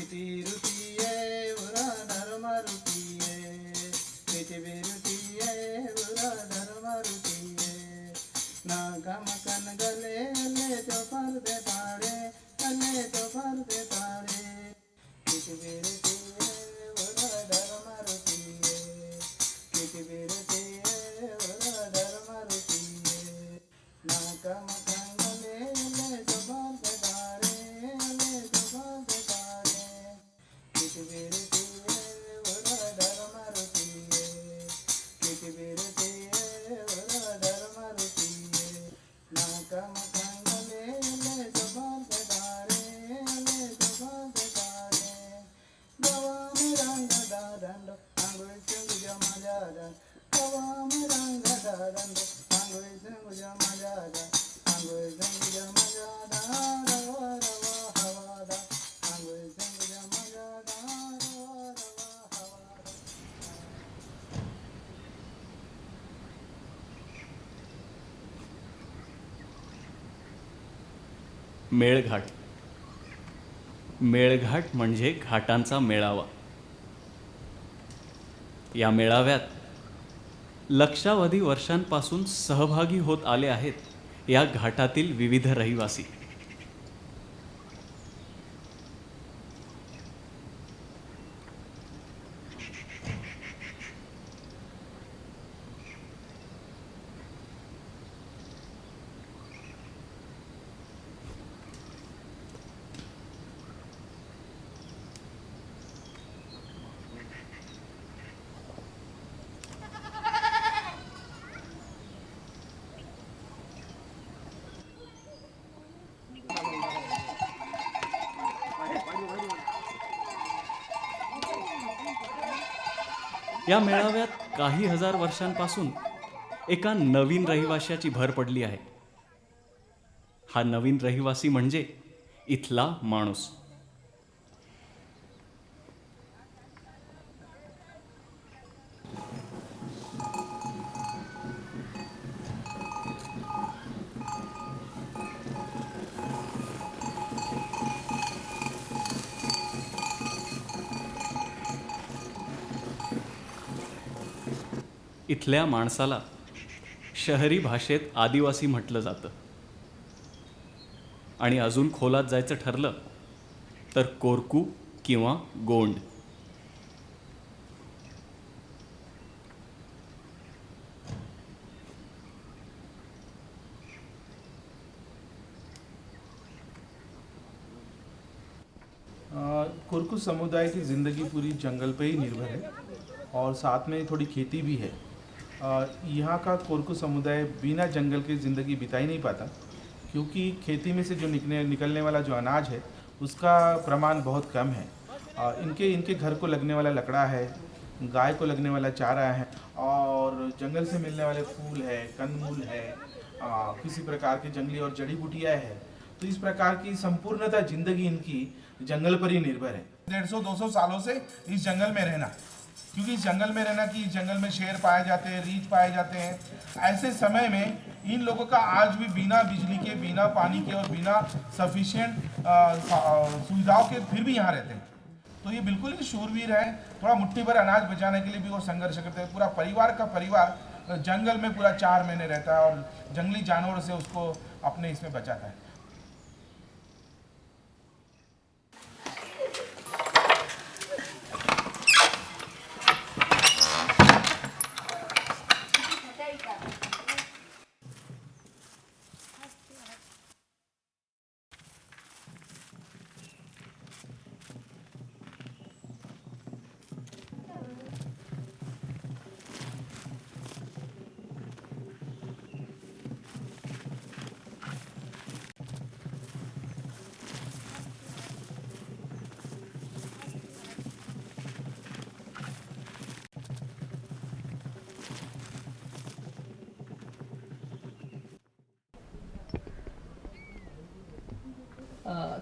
रुतिये उरा धर्म रुतिये पृथ्वी रुतिये उरा धर्म रुतिये नागम कन गले ले तो पर्दे पाड़े ले तो पर्दे पाड़े पृथ्वी रुतिये उरा धर्म रुतिये पृथ्वी रुतिये उरा धर्म रुतिये नागम कन गले ले तो पर्दे पाड़े ले तो पर्दे पाड़े पृथ्वी रुतिये उरा धर्म रुतिये पृथ्वी रुतिये उरा धर्म रुतिये नागम कन गले ले तो पर्दे पाड़े ले तो पर्दे पाड़े गवा में रंग दादंड अंगुल संग जमा जादा गवा में रंग दादंड अंगुल संग जमा जादा अंगुल संग जमा जादा रवा रवा हवादा अंगुल संग जमा जादा रवा रवा हवादा मेळघाट. मेळघाट म्हणजे घाटांचा मेळावा. या मेळाव्यात लक्षावधी वर्षांपासून सहभागी होत आले आहेत या घाटातील विविध रहिवासी. या मेळाव्यात काही हजार वर्षांपासून एका नवीन रहिवाशाची भर पडली आहे. हा नवीन रहिवासी म्हणजे इथला माणूस. इथल्या माणसाला शहरी भाषेत आदिवासी म्हटलं जातं आणि अजून खोलात जायचं ठरलं तर कोरकू किंवा गोंड. कोरकू समुदाय की ज़िंदगी पूरी जंगल पे ही निर्भर है और साथ में थोड़ी खेती भी है. यहाँ का कोरकू समुदाय बिना जंगल की ज़िंदगी बिता ही नहीं पाता क्योंकि खेती में से जो निकलने वाला जो अनाज है उसका प्रमाण बहुत कम है. इनके घर को लगने वाला लकड़ा है, गाय को लगने वाला चारा है और जंगल से मिलने वाले फूल है, कंदमूल है, किसी प्रकार की जंगली और जड़ी बूटियाँ है. तो इस प्रकार की संपूर्णतः जिंदगी इनकी जंगल पर ही निर्भर है. 150-200 सालों से इस जंगल में रहना, क्योंकि इस जंगल में रहना कि इस जंगल में शेर पाए जाते हैं, रीछ पाए जाते हैं. ऐसे समय में इन लोगों का आज भी बिना बिजली के, बिना पानी के और बिना सफिशिएंट सुविधाओं के फिर भी यहाँ रहते हैं. तो ये बिल्कुल ही शूरवीर है. थोड़ा मुट्ठी भर अनाज बचाने के लिए भी वो संघर्ष करते हैं. पूरा परिवार का परिवार जंगल में पूरा 4 महीने रहता है और जंगली जानवरों से उसको अपने इसमें बचाता है.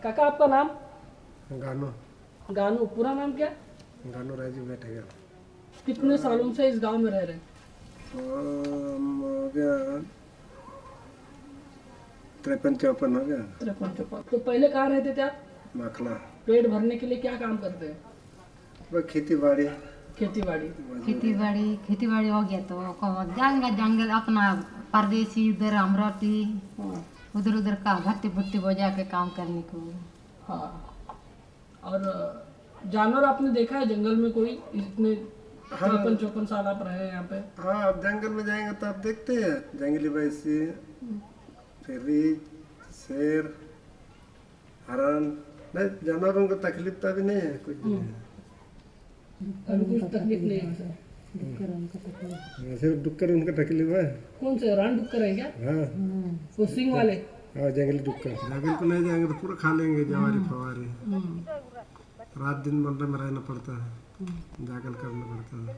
काका आपका नाम? गानो गानू. पूरा नाम क्या? गानो राजीव बैठेगा. कितने सालों से इस गांव में रह रहे हैं? हो गया 53-54 हो गया. 53-54. तो पहले कहाँ रहते थे आप? माखला. पेट भरने के लिए क्या काम करते हैं? वह खेती बाड़ी खेती बाड़ी। खेती बाड़ी हो गया तो जाएंगे जंगल अपना परदेसी उधर अमरावती उधर उधर का भट्टी भुट्टी बजा के काम करने को। हाँ, और जानवर आपने देखा है जंगल में कोई? इतने 53-54 साल आप रहे हैं यहाँ पे। हाँ, अब जंगल में जाएंगे तो आप देखते हैं जंगली भैंसी, फिर रीछ, शेर, हरण। नहीं, जानवरों को तकलीफ तो अभी नहीं है, कुछ नहीं है। अभी कुछ तकलीफ नहीं है। हाँ, सिर्फ डुक्कर उनका तकलीफ है। कौन से रान डुक्कर है क्या? हाँ वो सिंह वाले? हाँ, जंगली डुक्कर। जंगल को नहीं जाएंगे तो पूरा खा लेंगे जवारी फवारी। रात दिन मंडे में रहना पड़ता है, जागल करना पड़ता है।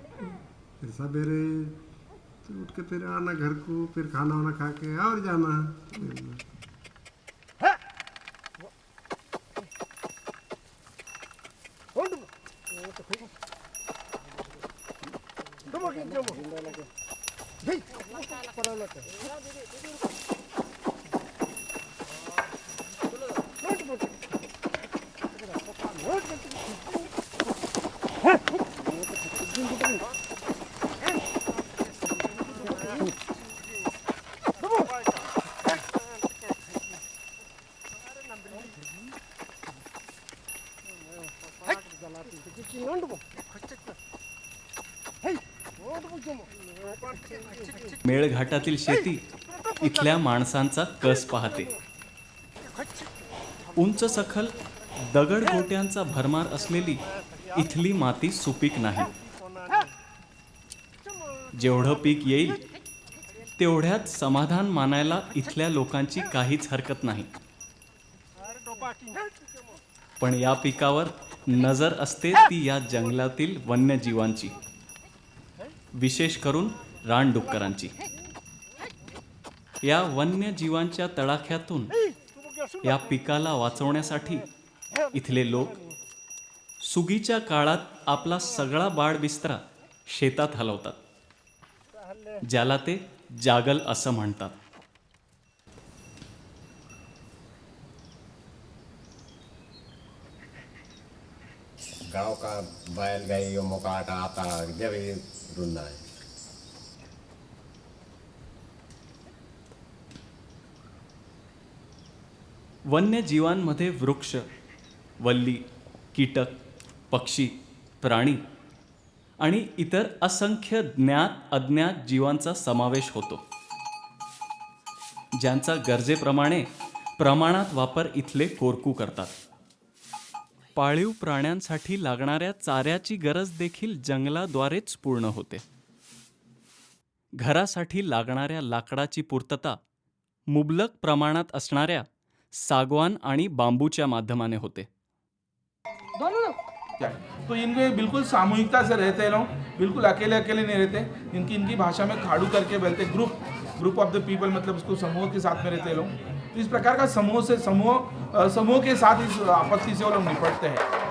फिर सवेरे तो उठ के फिर आना घर को, फिर खाना वाना खा के और जाना है। मेळघाटातील शेती इथल्या माणसांचा कस पाहते. उंच सखल दगडगोट्यांचा भरमार असलेली इथली माती सुपीक नाही. जेवढं पीक येईल तेवढ्यात समाधान मानायला इथल्या लोकांची काहीच हरकत नाही. पण या पिकावर नजर असते ती या जंगलातील वन्यजीवांची, विशेष करून रानडुक्करांची. या वन्यजीवांच्या तडाख्यातून या पिकाला वाचवण्यासाठी इथले लोक सुगीच्या काळात आपला सगळा बाडबिस्तरा शेतात हलवतात, ज्याला ते जागल असं म्हणतात. गांव का बैलगाड़ी मुकाट आता जब ये रुंदा है. वन्यजीवांमध्ये वृक्ष, वल्ली, कीटक, पक्षी, प्राणी आणि इतर असंख्य ज्ञात अज्ञात जीवांचा समावेश होतो, ज्यांचा गरजेप्रमाणे प्रमाणात वापर इथले कोरकू करतात. पाळीव प्राण्यांसाठी लागणाऱ्या चाऱ्याची गरज देखील जंगलाद्वारेच पूर्ण होते. घरासाठी लागणाऱ्या लाकडाची पूर्तता मुबलक प्रमाणात असणाऱ्या सागवान आणि बांबूच्या माध्यमाने होते. क्या है? तो इनके बिल्कुल सामूहिकता से रहते हैं लोग, बिल्कुल अकेले अकेले नहीं रहते. इनकी भाषा में खाड़ू करके बोलते, ग्रुप ऑफ द पीपल, मतलब उसको समूह के साथ में रहते हैं लोग. तो इस प्रकार का समूह के साथ इस आपत्ति से वो लोग निपटते हैं.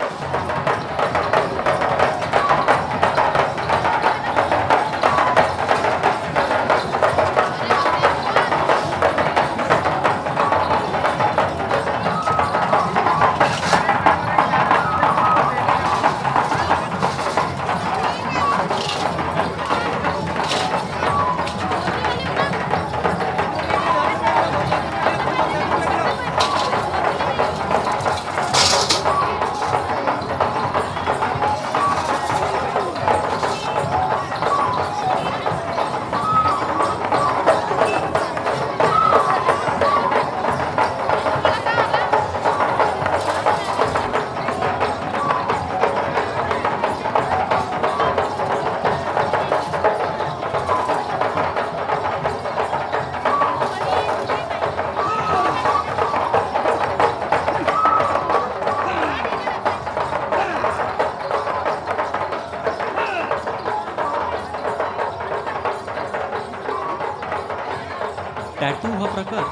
टॅटू हा प्रकार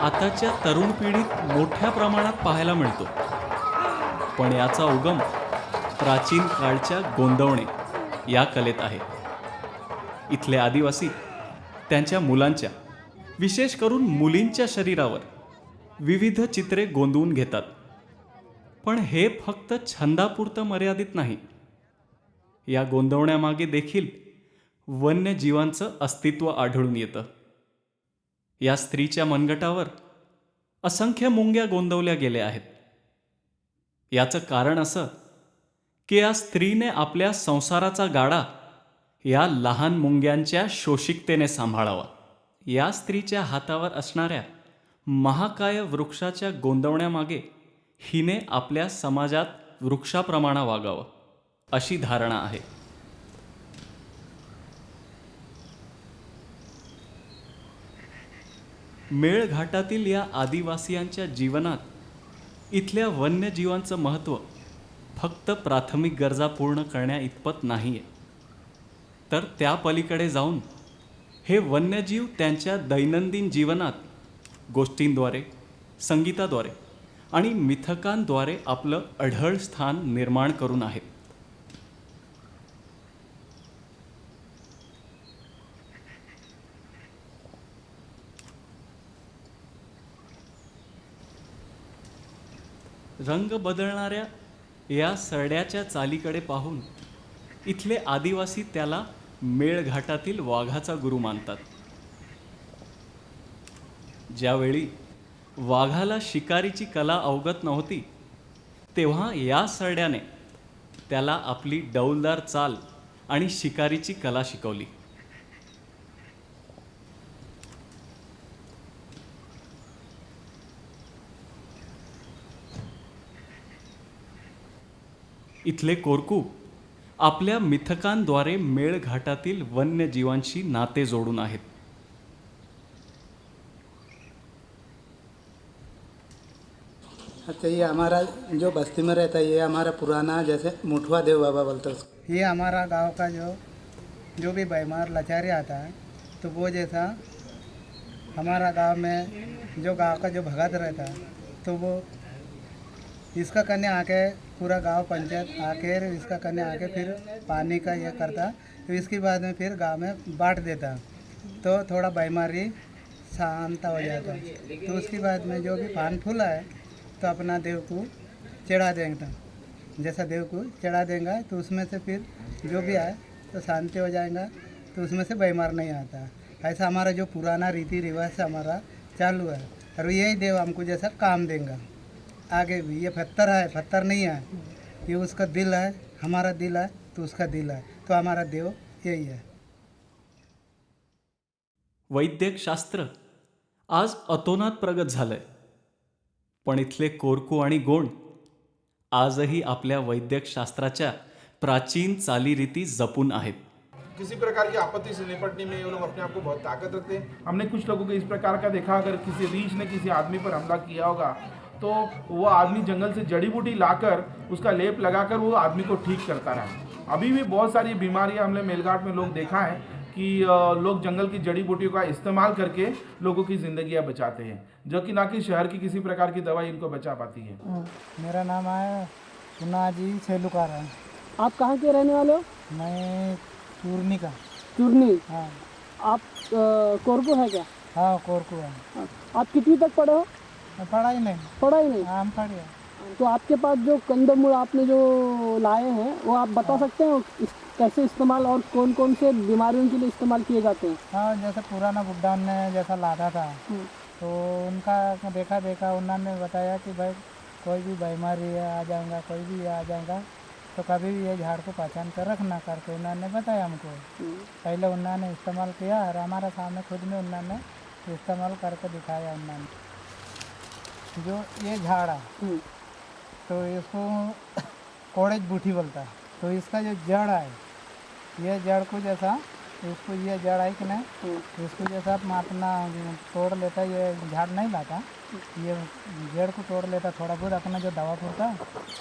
आताच्या तरुण पिढीत मोठ्या प्रमाणात पाहायला मिळतो, पण याचा उगम प्राचीन काळच्या गोंदवणे या कलेत आहे. इथले आदिवासी त्यांच्या मुलांच्या, विशेष करून मुलींच्या शरीरावर विविध चित्रे गोंदवून घेतात. पण हे फक्त छंदापुरतं मर्यादित नाही. या गोंदवण्यामागे देखील वन्यजीवांचं अस्तित्व आढळून येतं. या स्त्रीच्या मनगटावर असंख्य मुंग्या गोंदवल्या गेल्या आहेत. याचं कारण असं की या स्त्रीने आपल्या संसाराचा गाडा या लहान मुंग्यांच्या शोषिकतेने सांभाळावा. या स्त्रीच्या हातावर असणाऱ्या महाकाय वृक्षाच्या गोंदवण्यामागे हिने आपल्या समाजात वृक्षाप्रमाणे वागावं अशी धारणा आहे. मेळघाटातील या आदिवासीयांच्या जीवनात इथल्या वन्यजीवांचं महत्त्व फक्त प्राथमिक गरजा पूर्ण करण्या इतपत नाही आहे, तर त्या पलीकडे जाऊन हे वन्यजीव त्यांच्या दैनंदिन जीवनात गोष्टींद्वारे, संगीताद्वारे आणि मिथकांद्वारे आपलं अढळ स्थान निर्माण करून आहेत. रंग बदलणाऱ्या या सरड्याच्या चालीकडे पाहून इथले आदिवासी त्याला मेळघाटातील वाघाचा गुरु मानतात. ज्यावेळी वाघाला शिकारीची कला अवगत नव्हती, तेव्हा या सरड्याने त्याला आपली डौलदार चाल आणि शिकारीची कला शिकवली. इथले कोरकू आपल्या मिथकांद्वारे मेळघाटातील वन्यजीवांशी नाते जोडून आहेत. अच्छा, ये हमारा जो बस्ती में रहता है, ये हमारा पुराना जैसे मुठवा देव बाबा बोलते हैं उसको। ये हमारा गांव का जो भी बीमार लाचारी आता है, तो वो जैसा हमारा गांव में जो गांव का जो भगत रहता है, तो वो इसका करने आके पूरा गांव पंचायत आके इसका करने आके फिर पानी का ये करता, तो इसके बाद में फिर गांव में बांट देता, तो थोड़ा बीमारी शांत हो जाता। तो उसके बाद में जो भी पान फूला है तो अपना देव को चढ़ा देंगे, जैसा देव को चढ़ा देंगे तो उसमें से फिर जो भी आए तो शांति हो जाएगा, तो उसमें से बीमार नहीं आता। ऐसा हमारा जो पुराना रीति रिवाज से हमारा चालू है, और यही देव हमको जैसा काम देंगे आगे भी। ये पत्थर है, पत्थर नहीं है, ये उसका दिल है, हमारा दिल है तो उसका दिल है, तो हमारा देव यही है। वैद्यक शास्त्र आज अतोनात प्रगत झालंय, पण इथले कोरकू आणि गोंड आजही आपल्या वैद्यक शास्त्राच्या प्राचीन चालीरीती जपून आहेत. किसी प्रकार की आपत्ति से निपटने में ये लोग अपने आप को बहुत ताकत रखते हैं। हमने कुछ लोगों को इस प्रकार का देखा, अगर किसी रीछ ने किसी आदमी पर हमला किया होगा तो वो आदमी जंगल से जड़ी बूटी लाकर उसका लेप लगाकर वो आदमी को ठीक करता रहा। अभी भी बहुत सारी बीमारियां हमने मेलघाट में लोग देखा है कि लोग जंगल की जड़ी बूटियों का इस्तेमाल करके लोगों की ज़िंदगियां बचाते हैं, जो कि ना कि शहर की किसी प्रकार की दवाई इनको बचा पाती है। मेरा नाम है पुनाजी सेलुकार है। आप कहाँ के रहने वाले हो? मैं चूरनी का। चूरनी? हाँ। आप कोरकू है क्या? हाँ, कोरकू है। आप कितनी तक पढ़े हो? पढ़ा ही नहीं। पढ़ा ही नहीं? हाँ, हम पढ़े। तो आपके पास जो कंदमूल आपने जो लाए हैं वो आप बता सकते हैं कैसे इस्तेमाल और कौन कौन से बीमारियों के लिए इस्तेमाल किए जाते हैं? हाँ, जैसे पुराना बुड्ढा ने जैसा लादा था, तो उनका देखा उन्होंने बताया कि भाई कोई भी बीमारी आ जाएगा, कोई भी आ जाएगा, तो कभी भी ये झाड़ को पहचान कर रखना करके उन्होंने बताया हमको। पहले उन्होंने इस्तेमाल किया और हमारे सामने खुद में उन्होंने इस्तेमाल करके दिखाया। उन्होंने जो ये झाड़ है तो इसको कोड़ेज बूटी बोलता है। तो इसका जो जड़ है, ये जड़ को जैसा इसको ये जड़ है कि नहीं, इसको जैसा अपना तोड़ लेता, ये झाड़ नहीं लाता, ये जड़ को तोड़ लेता, थोड़ा बहुत अपना जो दवा फूलता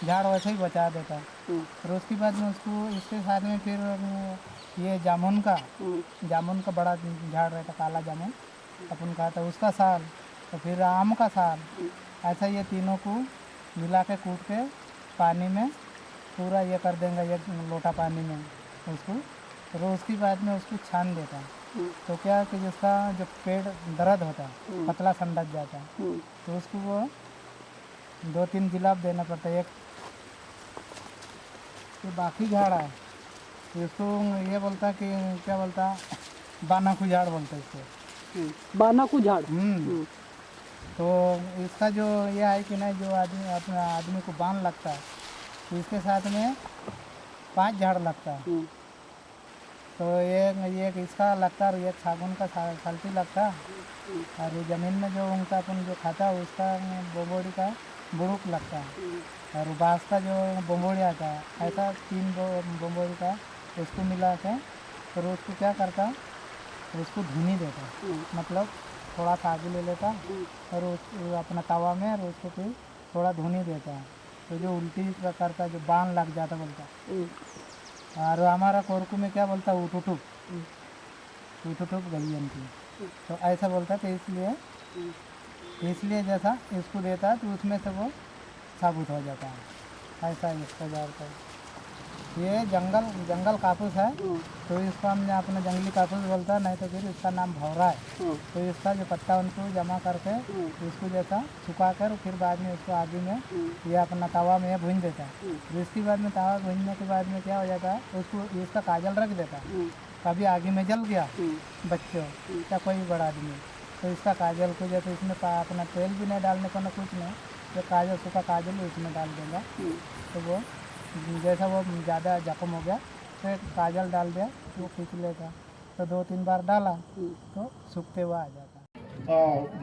झाड़ वैसे ही बचा देता। फिर उसके बाद में उसको इसके साथ में फिर ये जामुन का बड़ा झाड़ रहता, काला जामुन अपन खाता, उसका साल, तो फिर आम का साल, ऐसा ये तीनों को मिला के कूट के पानी में पूरा ये कर देंगे, एक लोटा पानी में उसको, फिर उसके बाद में उसको छान देता। तो क्या कि जिसका जो पेट दर्द होता है, पतला संडक जाता है, तो उसको वो 2-3 गिलाब देना पड़ता है। एक ये बाकी झाड़ है, इसको ये बोलता कि क्या बोलता, बानाकू झाड़ बोलते हैं इसको। बानाकू झाड़। तो इसका जो ये है कि नहीं, जो आदमी को बांध लगता है, तो इसके साथ में 5 झाड़ लगता है। तो ये इसका लगता है और एक सागुन का साल्टी लगता है, और ये ज़मीन में जो उनका अपन जो खाता है उसका बोबोड़ी का बुड़ुक लगता है, और बाँस का जो बोंबोड़ी आता है, ऐसा 3 बोंबोड़ी का उसको मिला के फिर उसको क्या करता, उसको धुनी देता, मतलब थोड़ा सा आगे ले लेता और उस अपना तवा में, और उसको फिर थोड़ा धुनी देता है, तो जो उल्टी प्रकार का जो बाण लग जाता बोलता। और हमारा कोरकू में क्या बोलता, उठुटुक गलियन की, तो ऐसा बोलता। तो इसलिए जैसा इसको देता है तो उसमें से वो साबुत हो जाता है, ऐसा इसका जाता है। ये जंगल कापूस है, तो इसको हमने अपना जंगली कापूस बोलता है, नहीं तो फिर इसका नाम भौरा है। तो इसका जो पत्ता उनको जमा करके इसको जैसा सुखा कर फिर बाद में उसको आगे में ये अपना तवा में भून देता है। फिर इसके बाद में तवा भूनने के बाद में क्या हो जाता है, उसको इसका काजल रख देता है। कभी आगे में जल गया बच्चों या कोई बड़ा आदमी, तो इसका काजल को जैसे इसमें अपना तेल भी नहीं डालने को ना कुछ नहीं, तो काजल सूखा काजल उसमें डाल देगा, तो वो जैसा वो ज़्यादा जख्म हो गया तो एक काजल डाल दिया, वो खींच लेगा। तो 2-3 बार डाला तो सूखते हुआ आ जाता।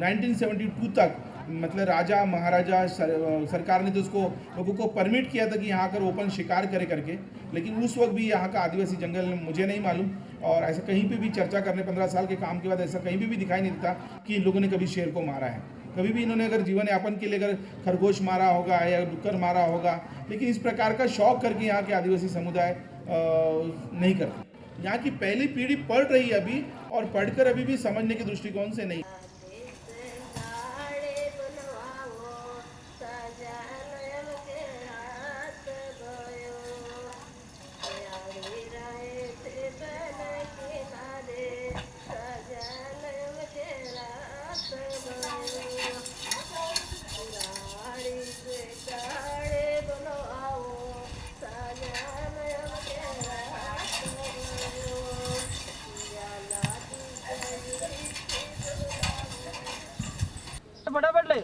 1972 तक मतलब राजा महाराजा सरकार ने तो उसको लोगों को परमिट किया था कि यहाँ कर ओपन शिकार करे करके, लेकिन उस वक्त भी यहाँ का आदिवासी जंगल मुझे नहीं मालूम, और ऐसा कहीं पे भी चर्चा करने 15 साल के काम के बाद ऐसा कहीं भी दिखाई नहीं देता कि इन लोगों ने कभी शेर को मारा है। कभी भी इन्होंने अगर जीवन यापन के लिए अगर खरगोश मारा होगा या डुक्कर मारा होगा, लेकिन इस प्रकार का शौक करके यहाँ के आदिवासी समुदाय नहीं करते। यहाँ की पहली पीढ़ी पढ़ रही है अभी, और पढ़कर अभी भी समझने के दृष्टिकोण से नहीं। फटाफट ले।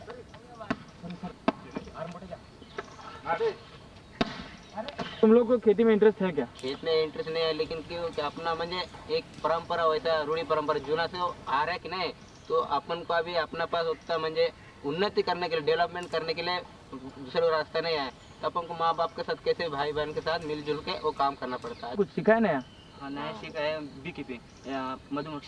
तुम लोग को खेती में इंटरेस्ट है क्या? खेत में इंटरेस्ट नहीं है, लेकिन क्यों कि अपना म्हणजे एक परंपरा वैसा रूढ़ी परंपरा जुना से आ रहा है कि नहीं, तो अपन को अभी अपना पास उतना म्हणजे उन्नति करने के लिए, डेवलपमेंट करने के लिए दूसरा रास्ता नहीं है, तो अपन को माँ बाप के साथ कैसे भाई बहन के साथ मिलजुल के वो काम करना पड़ता है। कुछ सिखाया नया? नया सीखा है बीकीपिंग, मधुमक्खी